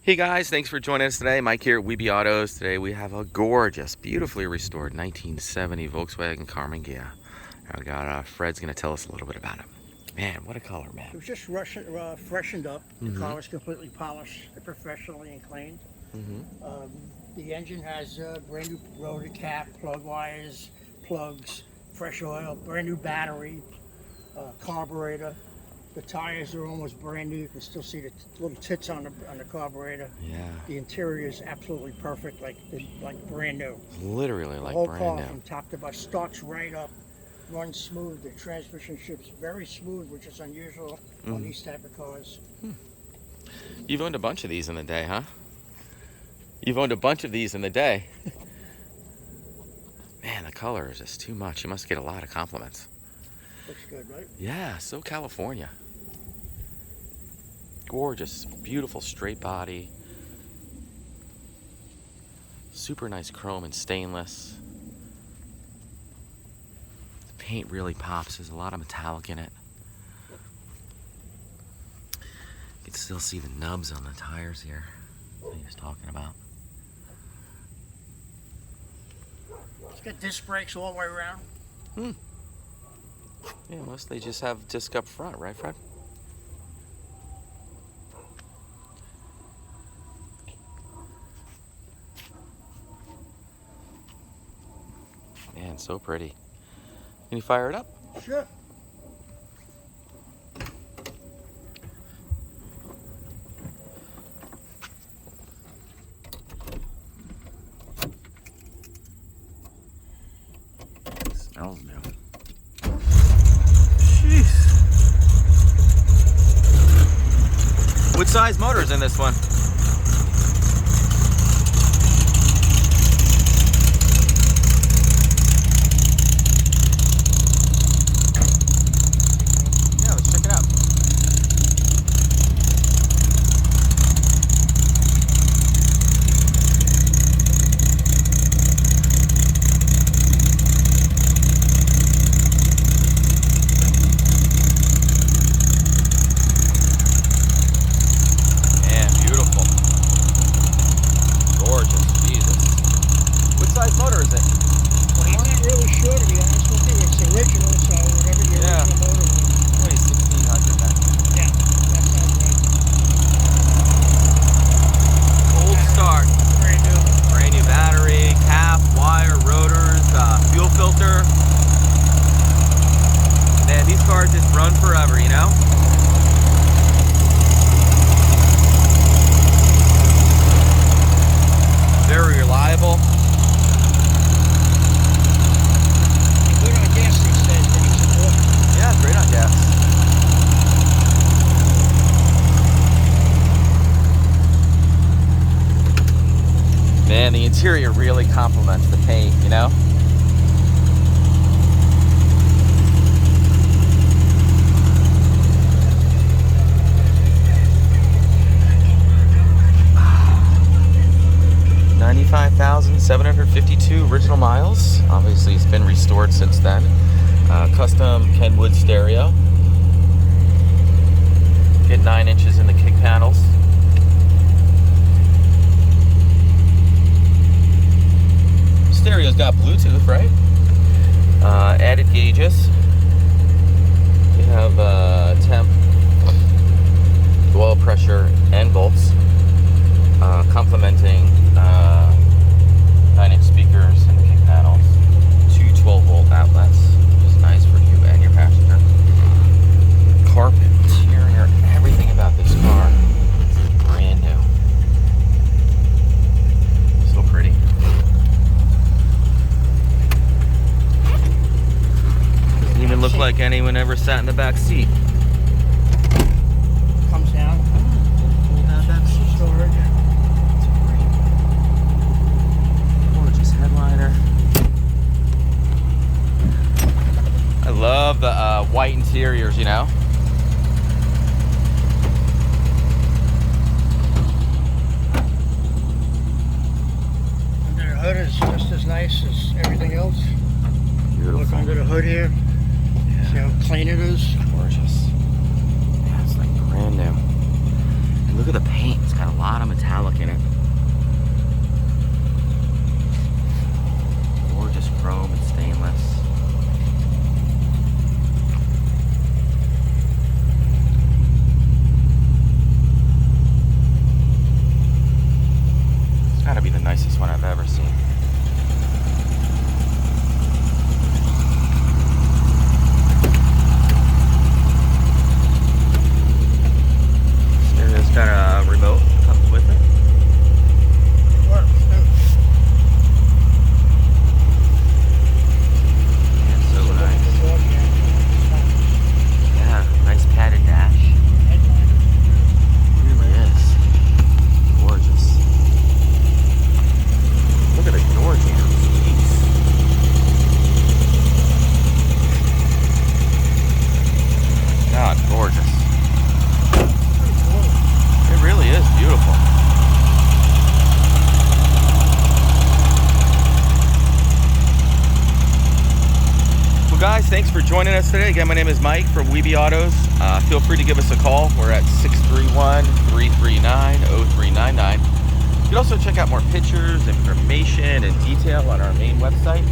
Hey guys, thanks for joining us today. Mike here at Weeby Autos. Today we have a gorgeous, beautifully restored 1970 Volkswagen Karmann Ghia. We got Fred's going to tell us a little bit about it. Man, what a color, man. It was just freshened up. The car was completely polished, professionally and cleaned. The engine has brand new rotor cap, plug wires, plugs, fresh oil, brand new battery, carburetor. The tires are almost brand new. You can still see the little tits on the carburetor. Yeah. The interior is absolutely perfect, like brand new. Literally The like whole brand car new. from top to bottom starts right up, runs smooth. The transmission shifts very smooth, which is unusual on these type of cars. You've owned a bunch of these in the day, huh? You've owned a bunch of these in the day. Man, the color is just too much. You must get a lot of compliments. Looks good, right? Yeah, so California. Gorgeous, beautiful straight body. Super nice chrome and stainless. The paint really pops. There's a lot of metallic in it. You can still see the nubs on the tires here that he was talking about. It's got disc brakes all the way around. Yeah, most they just have disc up front, right, Fred? Man, so pretty. Can you fire it up? Sure. Smells new. Jeez. What size motor is in this one? Yeah, let's check it out. Man, beautiful. Gorgeous, Jesus. What size motor is it? Well, I'm not really sure, to be honest with you. It's original, so whatever the Yeah. original motor was. What is 1600 then? Yeah, that sounds right. Cold start. Brand new. Brand new battery, cap, wire, rotors, fuel filter. Man, these cars just run forever, you know? Very reliable. And good on gas these days, but it's important. Yeah, great on gas. Man, the interior really complements the paint, you know? $95,752 original miles. Obviously, it's been restored since then. Custom Kenwood stereo. Get 9 inches in the kick panels. Stereo's got Bluetooth, right? Added gauges. You have temp, oil pressure, and volts. Complementing 9-inch speakers in the kick panels. 2 12-volt outlets, which is nice for you and your passenger. Carpet, interior, everything about this car is brand new. So pretty. Doesn't even look like anyone ever sat in the back seat. Comes down. Pull down that seat. Storage. Gorgeous headliner. I love the white interiors, you know? Under the hood is just as nice as everything else. Beautiful. Look under the hood here. See how clean it is? Gorgeous. Yeah, it's like brand new. And look at the paint. It's got a lot of metallic guys, thanks for joining us today. Again, my name is Mike from Weeby Autos. Feel free to give us a call. We're at 631-339-0399. You can also check out more pictures, information, and detail on our main website,